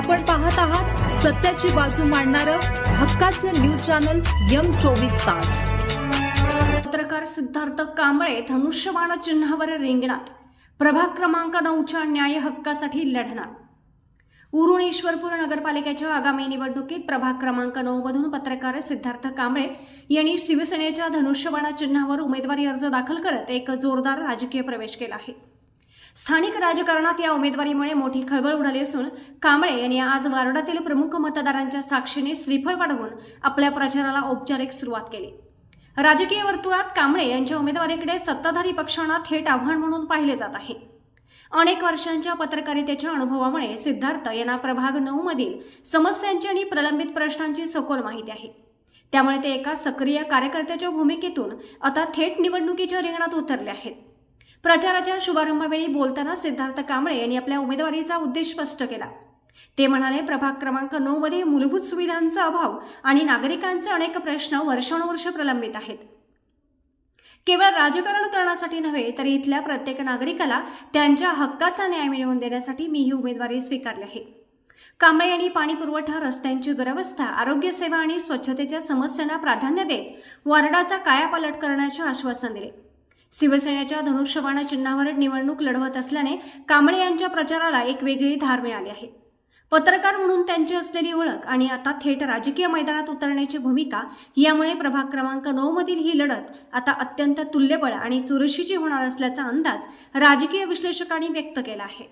आपण पाहत आहात सत्याची बाजू मांडणारं हक्काचं न्यूज चॅनल M24 तास। पत्रकार सिद्धार्थ कांबळे धनुष्यबाण चिन्हावर रिंगणात, प्रभाग क्रमांक 9च्या न्याय हक्कासाठी लढणार। उरण ईश्वरपूर नगरपालिकेच्या आगामी निवडणुकीत प्रभाग क्रमांक 9 मधून पत्रकार सिद्धार्थ कांबळे यांनी शिवसेनेच्या धनुष्यबाण चिन्हावर उमेदवारी अर्ज दाखल करत एक जोरदार राजकीय प्रवेश केला आहे। स्थानिक राजकारणात या उमेदवारीमुळे मोठी खळबळ उडाली असून कांबळे यांनी आज वार्डातील प्रमुख मतदारांच्या साक्षीने श्रीफळ वाढवून आपल्या प्रचाराला औपचारिक सुरुवात केली। राजकीय वर्तुळात कांबळे यांच्या उमेदवारीकडे सत्ताधारी पक्षांना थेट आव्हान म्हणून पाहिले जात आहे। अनेक वर्षांच्या पत्रकारितेच्या अनुभवामुळे सिद्धार्थ यांना प्रभाग 9 मधील समस्यांची आणि प्रलंबित प्रश्नांची सखोल माहिती आहे। त्यामुळे ते एका सक्रिय कार्यकर्त्याच्या भूमिकेतून आता थेट निवडणुकीच्या रिंगणात उतरले आहेत। प्रचाराच्या शुभारंभावेळी बोलताना सिद्धार्थ कांबळे यांनी आपल्या उमेदवारीचा उद्देश स्पष्ट केला। ते म्हणाले, प्रभाग क्रमांक 9 मध्ये मूलभूत सुविधांचा अभाव आणि नागरिकांचे अनेक प्रश्न वर्षानुवर्ष प्रलंबित आहेत। केवळ राजकारण करण्यासाठी नव्हे तर इथल्या प्रत्येक नागरिकाला त्यांच्या हक्काचा न्याय मिळवून देण्यासाठी मी ही उमेदवारी स्वीकारली आहे। कांबळे यांनी पाणी पुरवठा, रस्त्यांची दुरवस्था, आरोग्य सेवा आणि स्वच्छतेच्या समस्यांना प्राधान्य देत वार्डाचा कायापालट करण्याचे आश्वासन दिले। शिवसेनेच्या धनुष्यबाण चिन्हावर निवडणूक लढवत असल्याने कांबळे यांच्या प्रचाराला एक वेगळी धार मिळाली आहे। पत्रकार म्हणून त्यांची असलेली ओळख आणि आता थेट राजकीय मैदानात उतरण्याची भूमिका यामुळे प्रभाग क्रमांक 9 मधील ही लढत आता अत्यंत तुल्यबळ आणि चुरशीची होणार असल्याचा अंदाज राजकीय विश्लेषकांनी व्यक्त केला आहे।